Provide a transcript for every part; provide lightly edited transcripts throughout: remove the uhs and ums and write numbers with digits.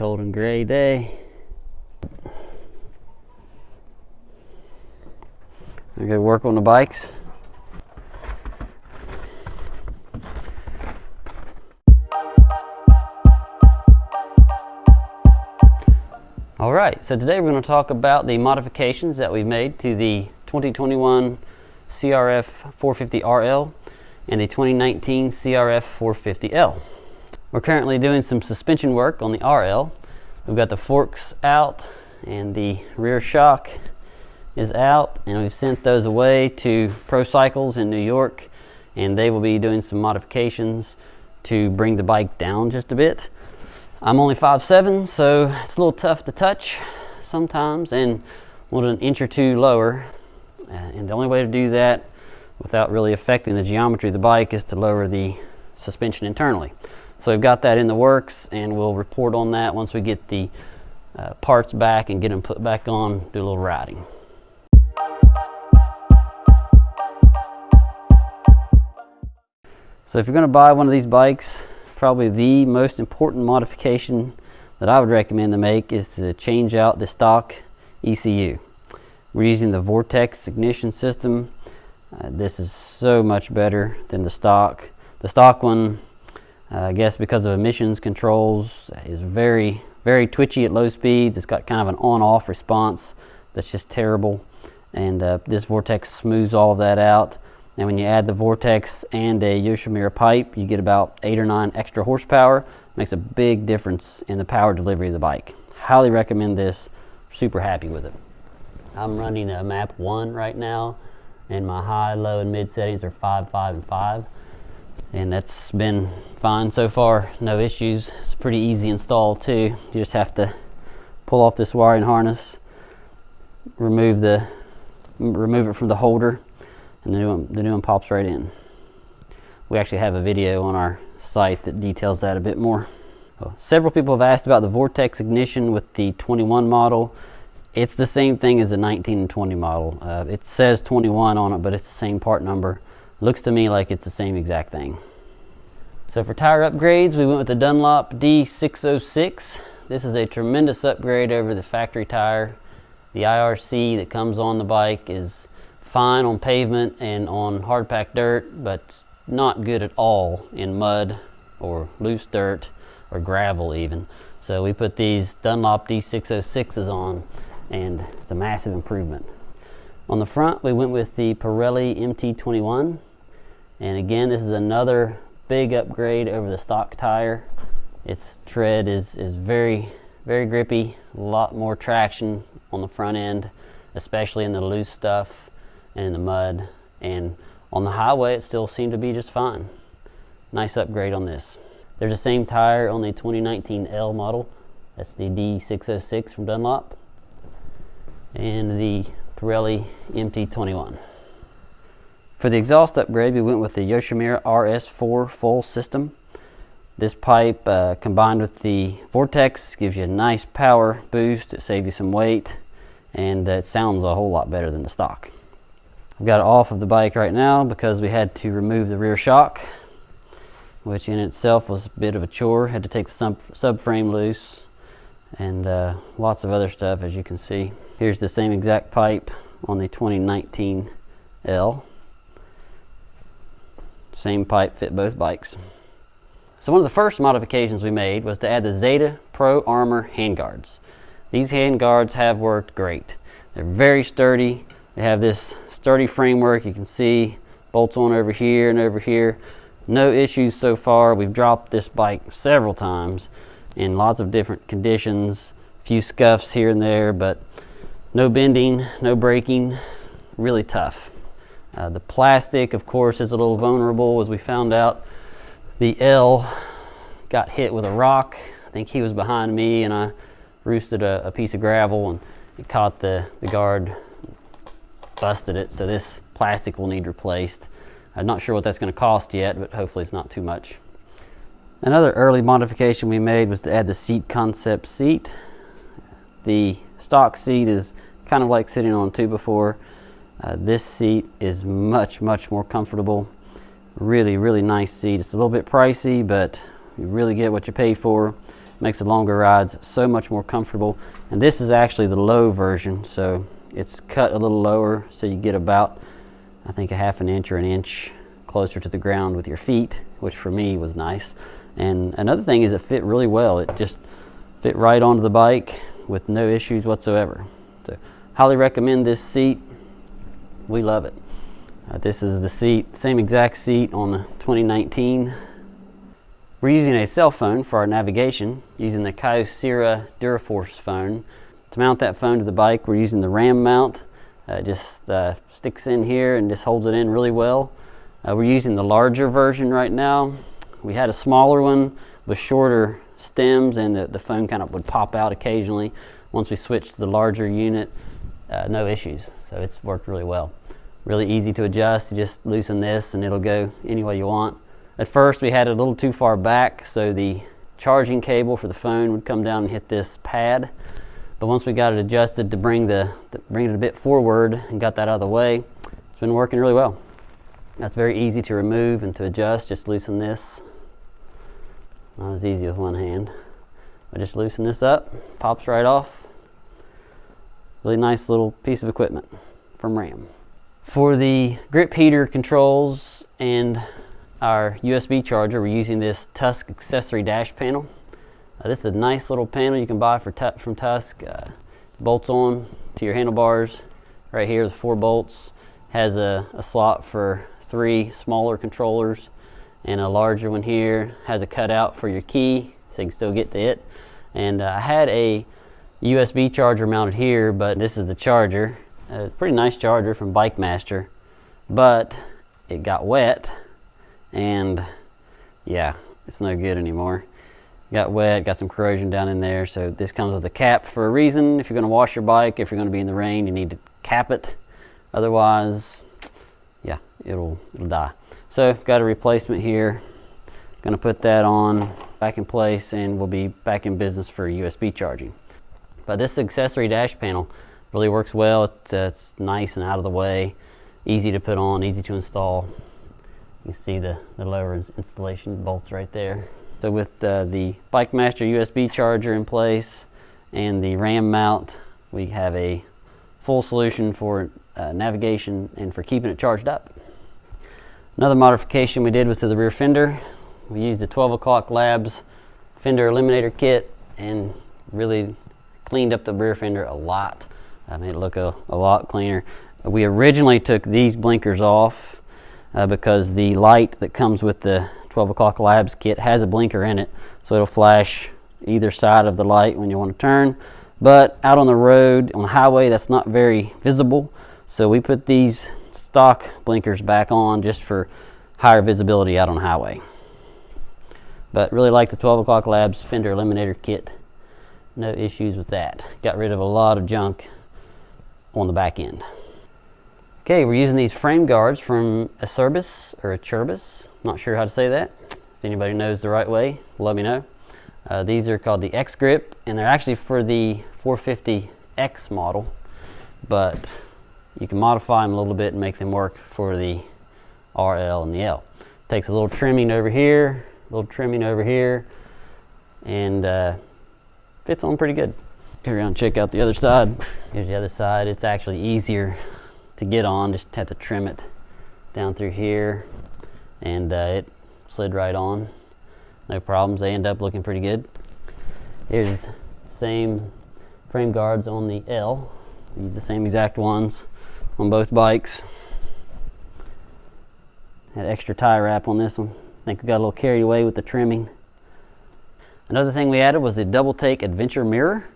cold and gray day. I go work on the bikes. All right, so today we're going to talk about the modifications that we made to the 2021 CRF450 RL and the 2019 CRF450L. We're currently doing some suspension work on the RL. We've got the forks out and the rear shock is out, and we've sent those away to Pro Cycles in New York, and they will be doing some modifications to bring the bike down just a bit. I'm only 5'7", so it's a little tough to touch sometimes, and want an inch or two lower. And the only way to do that without really affecting the geometry of the bike is to lower the suspension internally. So we've got that in the works, and we'll report on that once we get the parts back and get them put back on, do a little riding. So if you're going to buy one of these bikes, probably the most important modification that I would recommend to make is to change out the stock ECU. We're using the Vortex Ignition system. This is so much better than the stock. The stock one, I guess because of emissions controls, is very, very twitchy at low speeds. It's got kind of an on-off response that's just terrible. And this Vortex smooths all of that out. And when you add the Vortex and a Yoshimura pipe, you get about 8 or 9 extra horsepower. Makes a big difference in the power delivery of the bike. Highly recommend this. Super happy with it. I'm running a map 1 right now, and my high, low, and mid settings are 5, 5, and 5. And that's been fine so far. No issues. It's a pretty easy install too. You just have to pull off this wiring harness, remove it from the holder, and the new one pops right in. We actually have a video on our site that details that a bit more. Several people have asked about the Vortex Ignition with the 21 model. It's the same thing as the 19 and 20 model. It says 21 on it, but it's the same part number. Looks to me like it's the same exact thing. So for tire upgrades, we went with the Dunlop D606. This is a tremendous upgrade over the factory tire. The IRC that comes on the bike is fine on pavement and on hard packed dirt, but not good at all in mud or loose dirt or gravel even. So we put these Dunlop D606s on, and it's a massive improvement. On the front, we went with the Pirelli MT21, and again, this is another big upgrade over the stock tire. Its tread is very, very grippy, a lot more traction on the front end, especially in the loose stuff and in the mud, and on the highway it still seemed to be just fine. Nice upgrade on this. There's the same tire on the 2019 L model. That's the D606 from Dunlop, and the Pirelli MT21. For the exhaust upgrade, we went with the Yoshimura RS4 full system. This pipe combined with the Vortex gives you a nice power boost. It saves you some weight, and it sounds a whole lot better than the stock. I've got it off of the bike right now because we had to remove the rear shock, which in itself was a bit of a chore. Had to take the subframe loose, and lots of other stuff, as you can see. Here's the same exact pipe on the 2019 L. Same pipe fit both bikes. So one of the first modifications we made was to add the Zeta Pro Armor handguards. These handguards have worked great. They're very sturdy. They have this sturdy framework. You can see bolts on over here and over here. No issues so far. We've dropped this bike several times in lots of different conditions. A few scuffs here and there, but no bending, no braking. Really tough. The plastic, of course, is a little vulnerable, as we found out. The L got hit with a rock. I think he was behind me, and I roosted a piece of gravel, and it caught the guard, busted it. So this plastic will need replaced. I'm not sure what that's going to cost yet, but hopefully it's not too much. Another early modification we made was to add the seat concept seat. The stock seat is kind of like sitting on a 2x4. This seat is much more comfortable. Really nice seat. It's a little bit pricey, but you really get what you pay for. Makes the longer rides so much more comfortable. And this is actually the low version, so it's cut a little lower, so you get about, I think, a half an inch or an inch closer to the ground with your feet, which for me was nice. And another thing is it fit really well. It just fit right onto the bike with no issues whatsoever. So highly recommend this seat. We love it. This is the seat, same exact seat on the 2019. We're using a cell phone for our navigation, using the Kyocera Duraforce phone. To mount that phone to the bike, we're using the RAM mount. It just sticks in here and just holds it in really well. We're using the larger version right now. We had a smaller one with shorter stems, and the phone kind of would pop out occasionally. Once we switched to the larger unit, no issues. So it's worked really well. Really easy to adjust. You just loosen this and it'll go any way you want. At first we had it a little too far back, so the charging cable for the phone would come down and hit this pad. But once we got it adjusted to bring it a bit forward and got that out of the way, it's been working really well. That's very easy to remove and to adjust. Just loosen this. Not as easy with one hand. But just loosen this up, pops right off. Really nice little piece of equipment from RAM. For the grip heater controls and our USB charger, we're using this Tusk accessory dash panel. This is a nice little panel you can buy from Tusk. Bolts on to your handlebars. Right here, the 4 bolts. Has a slot for 3 smaller controllers, and a larger one here has a cutout for your key, so you can still get to it. And I had a USB charger mounted here, but this is the charger. Pretty nice charger from BikeMaster, but it got wet, and yeah, it's no good anymore. Got wet, got some corrosion down in there, so this comes with a cap for a reason. If you're going to wash your bike, if you're going to be in the rain, you need to cap it. Otherwise, yeah, it'll die. So got a replacement here. Going to put that on back in place, and we'll be back in business for USB charging. But this accessory dash panel really works well. It's nice and out of the way, easy to put on, easy to install. You can see the lower installation bolts right there. So with the BikeMaster USB charger in place and the RAM mount, we have a full solution for navigation and for keeping it charged up. Another modification we did was to the rear fender. We used the 12 O'Clock Labs Fender Eliminator kit and really cleaned up the rear fender a lot. Made it look a lot cleaner. We originally took these blinkers off because the light that comes with the 12 O'Clock Labs kit has a blinker in it, so it'll flash either side of the light when you want to turn. But out on the road, on the highway, that's not very visible, so we put these stock blinkers back on just for higher visibility out on the highway. But really like the 12 O'Clock Labs Fender Eliminator kit. No issues with that. Got rid of a lot of junk on the back end. Okay, we're using these frame guards from Acerbis or Acerbis. Not sure how to say that. If anybody knows the right way, let me know. These are called the X Grip, and they're actually for the 450X model, but you can modify them a little bit and make them work for the RL and the L. Takes a little trimming over here, a little trimming over here, and fits on pretty good. Here, around, check out the other side. Here's the other side. It's actually easier to get on. Just have to trim it down through here, and it slid right on. No problems. They end up looking pretty good. Here's the same frame guards on the L. We use the same exact ones on both bikes. Had extra tie wrap on this one. I think we got a little carried away with the trimming. Another thing we added was the double take adventure mirror.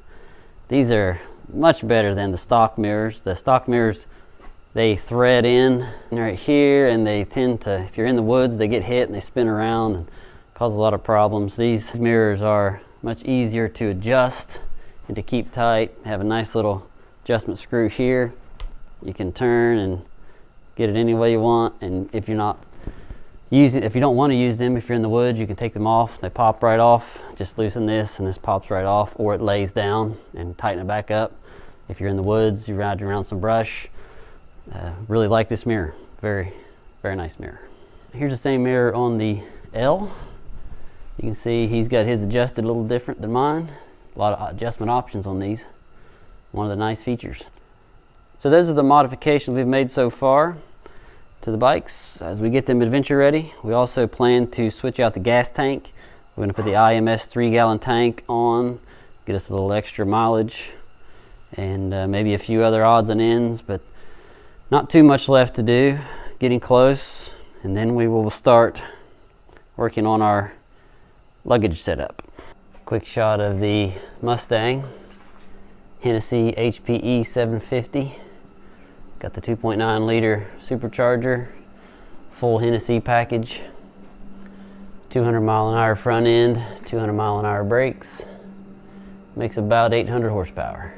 These are much better than the stock mirrors. The stock mirrors, they thread in right here, and they tend to, if you're in the woods, they get hit and they spin around and cause a lot of problems. These mirrors are much easier to adjust and to keep tight. Have a nice little adjustment screw here. You can turn and get it any way you want, and if you're not using, if you don't want to use them, if you're in the woods, you can take them off. They pop right off. Just loosen this and this pops right off, or it lays down and tighten it back up. If you're in the woods, you ride around some brush. Really like this mirror. Very, very nice mirror. Here's the same mirror on the L. You can see he's got his adjusted a little different than mine. A lot of adjustment options on these. One of the nice features. So those are the modifications we've made so far to the bikes. As we get them adventure ready, we also plan to switch out the gas tank. We're going to put the IMS 3-gallon tank on, get us a little extra mileage, and maybe a few other odds and ends, but not too much left to do. Getting close, and then we will start working on our luggage setup. Quick shot of the Mustang Hennessy HPE 750. Got the 2.9 liter supercharger, full Hennessy package, 200 mile an hour front end, 200 mile an hour brakes, makes about 800 horsepower.